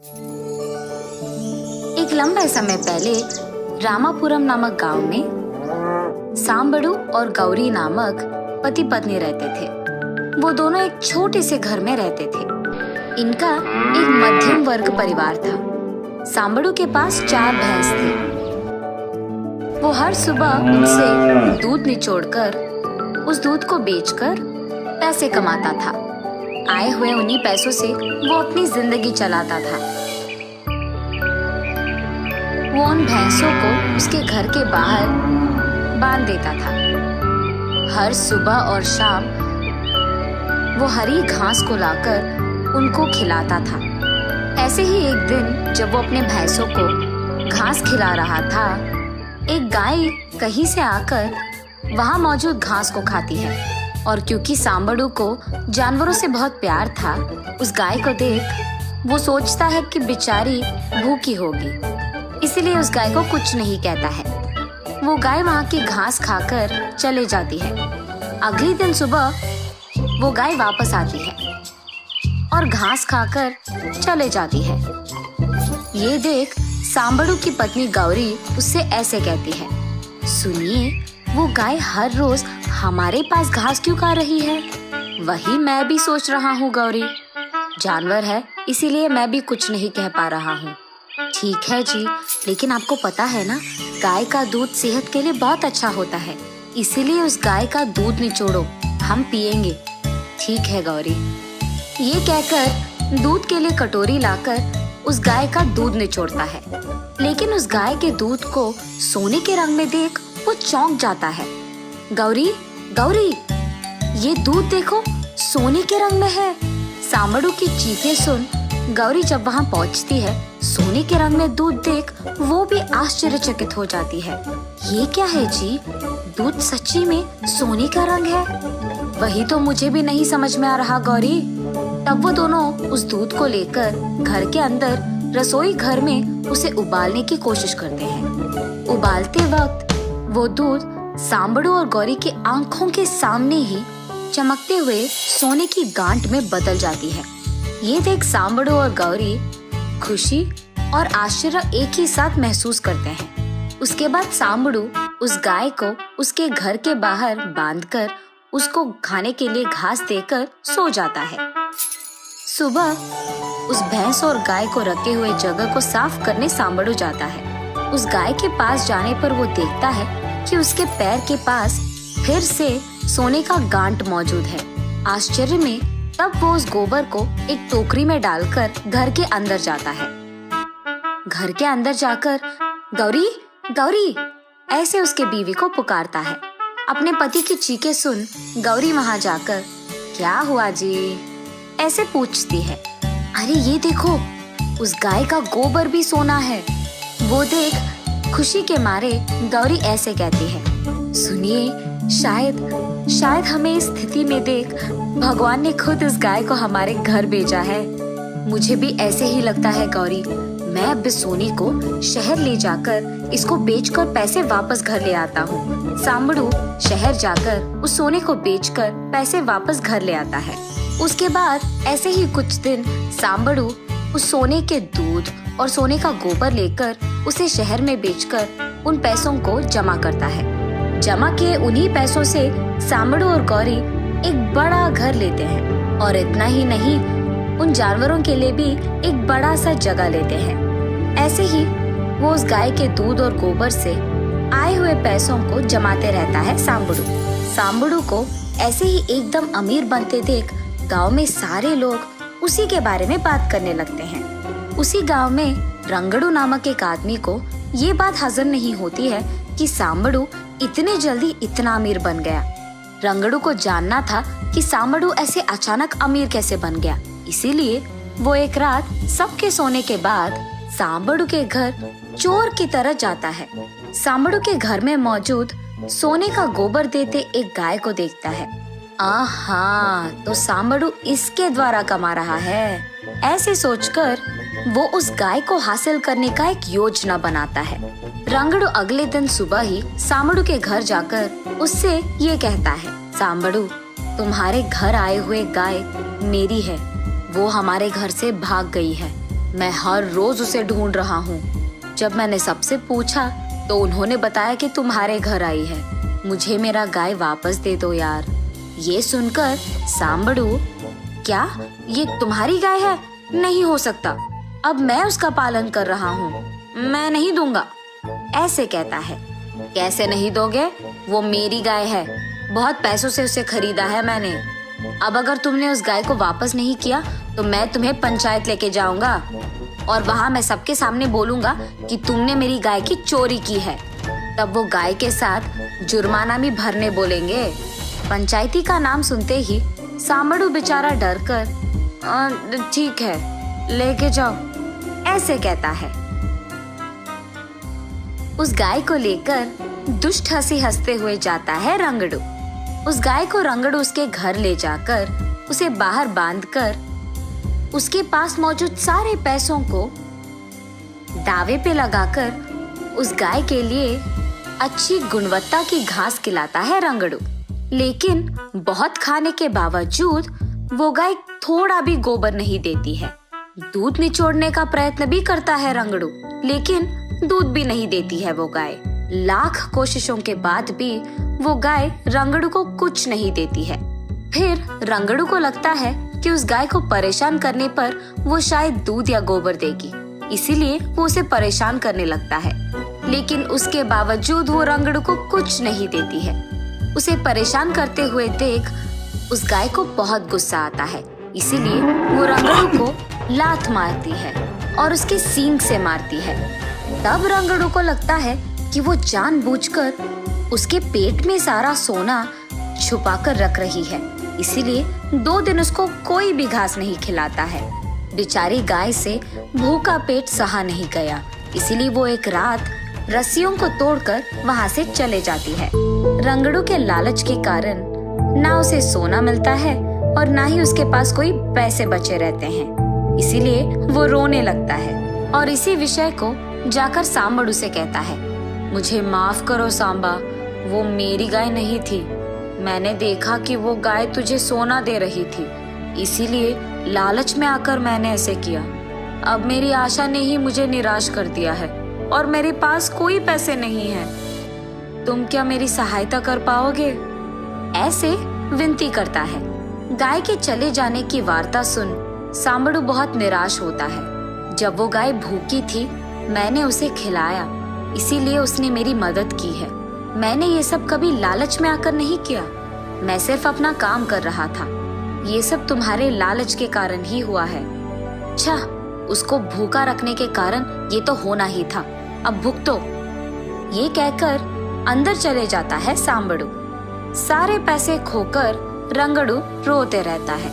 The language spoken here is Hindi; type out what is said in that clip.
एक लंबे समय पहले रामापुरम नामक गांव में सांबड़ू और गौरी नामक पति पत्नी रहते थे। वो दोनों एक छोटे से घर में रहते थे। इनका एक मध्यम वर्ग परिवार था। सांबड़ू के पास 4 भैंस थी। वो हर सुबह उनसे दूध निचोड़कर उस दूध को बेचकर पैसे कमाता था। आए हुए उन्हीं पैसों से वो अपनी जिंदगी चलाता था। वो उन भैंसों को उसके घर के बाहर बांध देता था। हर सुबह और शाम वो हरी घास को लाकर उनको खिलाता था। ऐसे ही एक दिन जब वो अपने भैंसों को घास खिला रहा था, एक गाय कहीं से आकर वहां मौजूद घास को खाती है। और क्योंकि सांबड़ू को जानवरों से बहुत प्यार था, उस गाय को देख वो सोचता है कि बेचारी भूखी होगी, इसीलिए उस गाय को कुछ नहीं कहता है। वो गाय वहां की घास खाकर चले जाती है। अगले दिन सुबह वो गाय वापस आती है और घास खाकर चले जाती है। ये देख सांबड़ू की पत्नी गौरी उससे ऐसे कहती है, सुनिए, वो गाय हर रोज हमारे पास घास क्यों खा रही है? वही मैं भी सोच रहा हूँ गौरी। जानवर है इसीलिए मैं भी कुछ नहीं कह पा रहा हूँ। ठीक है जी, लेकिन आपको पता है ना, गाय का दूध सेहत के लिए बहुत अच्छा होता है, इसीलिए उस गाय का दूध निचोड़ो, हम पिएंगे। ठीक है गौरी। ये कहकर दूध के लिए कटोरी लाकर उस गाय का दूध निचोड़ता है। लेकिन उस गाय के दूध को सोने के रंग में देख वो चौंक जाता है। गौरी, गौरी, ये दूध देखो, सोने के रंग में है। सांबड़ू की चीखें सुन गौरी जब वहाँ पहुँचती है, सोने के रंग में दूध देख वो भी आश्चर्यचकित हो जाती है। ये क्या है जी? दूध सच्ची में सोने का रंग है? वही तो मुझे भी नहीं समझ में आ रहा गौरी। तब वो दोनों उस दूध को लेकर घर के अंदर रसोई घर में उसे उबालने की कोशिश करते हैं। उबालते वक्त वो दूध सांबड़ू और गौरी की आंखों के सामने ही चमकते हुए सोने की गांठ में बदल जाती है। ये देख सांबड़ू और गौरी खुशी और आश्चर्य एक ही साथ महसूस करते हैं। उसके बाद सांबड़ू उस गाय को उसके घर के बाहर बांधकर उसको खाने के लिए घास देकर सो जाता है। सुबह उस भैंस और गाय को रखे हुए जगह को साफ करने सांबड़ू जाता है। उस गाय के पास जाने पर वो देखता है कि उसके पैर के पास फिर से सोने का गांठ मौजूद है। आश्चर्य में तब वो उस गोबर को एक टोकरी में डालकर घर के अंदर जाता है। घर के अंदर जाकर गौरी, गौरी ऐसे उसके बीवी को पुकारता है। अपने पति की चीखें सुन गौरी वहां जाकर, क्या हुआ जी? ऐसे पूछती है। अरे ये देखो, उस गाय का गोबर भी सोना है। वो देख खुशी के मारे गौरी ऐसे कहती है, सुनिए, शायद हमें इस स्थिति में देख भगवान ने खुद इस गाय को हमारे घर भेजा है। मुझे भी ऐसे ही लगता है गौरी। मैं अब इस सोने को शहर ले जाकर इसको बेचकर पैसे वापस घर ले आता हूँ। सांबड़ू शहर जाकर उस सोने को बेचकर पैसे वापस घर ले आता है। उसके बाद ऐसे ही कुछ दिन सांबड़ू उस सोने के दूध और सोने का गोबर लेकर उसे शहर में बेचकर उन पैसों को जमा करता है। जमा किए उन्हीं पैसों से सांबड़ू और गौरी एक बड़ा घर लेते हैं और इतना ही नहीं, उन जानवरों के लिए भी एक बड़ा सा जगह लेते हैं। ऐसे ही वो उस गाय के दूध और गोबर से आए हुए पैसों को जमाते रहता है सांबड़ू। सांबड़ू को ऐसे ही एकदम अमीर बनते देख गांव में सारे लोग उसी के बारे में बात करने लगते हैं। उसी गांव में रंगड़ू नामक एक आदमी को ये बात हजम नहीं होती है कि सांबड़ू इतने जल्दी इतना अमीर बन गया। रंगड़ू को जानना था कि सांबड़ू ऐसे अचानक अमीर कैसे बन गया, इसीलिए वो एक रात सबके सोने के बाद सांबड़ू के घर चोर की तरह जाता है। सांबड़ू के घर में मौजूद सोने का गोबर देते एक गाय को देखता है। आहा, तो सांबड़ू इसके द्वारा कमा रहा है। ऐसे सोचकर वो उस गाय को हासिल करने का एक योजना बनाता है। रंगड़ू अगले दिन सुबह ही सांबड़ू के घर जाकर उससे ये कहता है, सांबड़ू, तुम्हारे घर आए हुए गाय मेरी है। वो हमारे घर से भाग गई है। मैं हर रोज उसे ढूंढ रहा हूँ। जब मैंने सबसे पूछा तो उन्होंने बताया कि तुम्हारे घर आई है। मुझे मेरा गाय वापस दे दो यार। ये सुनकर सांबड़ू, क्या ये तुम्हारी गाय है? नहीं हो सकता, अब मैं उसका पालन कर रहा हूँ, मैं नहीं दूंगा, ऐसे कहता है। कैसे नहीं दोगे? वो मेरी गाय है, बहुत पैसों से उसे खरीदा है मैंने। अब अगर तुमने उस गाय को वापस नहीं किया तो मैं तुम्हें पंचायत लेके जाऊंगा और वहां मैं सबके सामने बोलूंगा कि तुमने मेरी गाय की चोरी की है। तब वो गाय के साथ जुर्माना भी भरने बोलेंगे। पंचायती का नाम सुनते ही सांबड़ू बेचारा डर कर, ठीक है लेके जाओ, ऐसे कहता है। उस गाय को लेकर दुष्ट हंसी हंसते हुए जाता है रंगड़ू। उस गाय को रंगड़ू उसके घर ले जाकर उसे बाहर बांधकर उसके पास मौजूद सारे पैसों को दावे पे लगाकर उस गाय के लिए अच्छी गुणवत्ता की घास खिलाता है रंगड़ू। लेकिन बहुत खाने के बावजूद वो गाय थोड़ा भी गोबर नहीं देती है। दूध निचोड़ने का प्रयत्न भी करता है रंगड़ू, लेकिन दूध भी नहीं देती है वो गाय। लाख कोशिशों के बाद भी वो गाय रंगड़ू को कुछ नहीं देती है। फिर रंगड़ू को लगता है कि उस गाय को परेशान करने पर वो शायद दूध या गोबर देगी, इसीलिए वो उसे परेशान करने लगता है। लेकिन उसके बावजूद वो रंगड़ू को कुछ नहीं देती है। उसे परेशान करते हुए देख उस गाय को बहुत गुस्सा आता है, इसीलिए वो रंगड़ू को लात मारती है और उसके सींग से मारती है। तब रंगड़ू को लगता है कि वो जानबूझकर उसके पेट में सारा सोना छुपाकर रख रही है, इसीलिए 2 दिन उसको कोई भी घास नहीं खिलाता है। बेचारी गाय से भूखा पेट सहा नहीं गया, इसीलिए वो एक रात रस्सियों को तोड़कर वहां से चले जाती है। रंगड़ू के लालच के कारण ना उसे सोना मिलता है और ना ही उसके पास कोई पैसे बचे रहते हैं, इसीलिए वो रोने लगता है और इसी विषय को जाकर सांबड़ू से कहता है, मुझे माफ करो सांबा, वो मेरी गाय नहीं थी। मैंने देखा कि वो गाय तुझे सोना दे रही थी, इसीलिए लालच में आकर मैंने ऐसे किया। अब मेरी आशा ने ही मुझे निराश कर दिया है और मेरे पास कोई पैसे नहीं हैं। तुम क्या मेरी सहायता कर पाओगे? ऐसे विनती करता है। गाय के चले जाने की वार्ता सुन सांबड़ू बहुत निराश होता है। जब वो गाय भूखी थी मैंने उसे खिलाया, इसीलिए उसने मेरी मदद की है। मैंने ये सब कभी लालच में आकर नहीं किया, मैं सिर्फ अपना काम कर रहा था। ये सब तुम्हारे लालच के कारण ही हुआ है। अच्छा, उसको भूखा रखने के कारण ये तो होना ही था, अब भुगतो। ये कहकर अंदर चले जाता है सांबड़ू। सारे पैसे खोकर रंगड़ू रोते रहता है।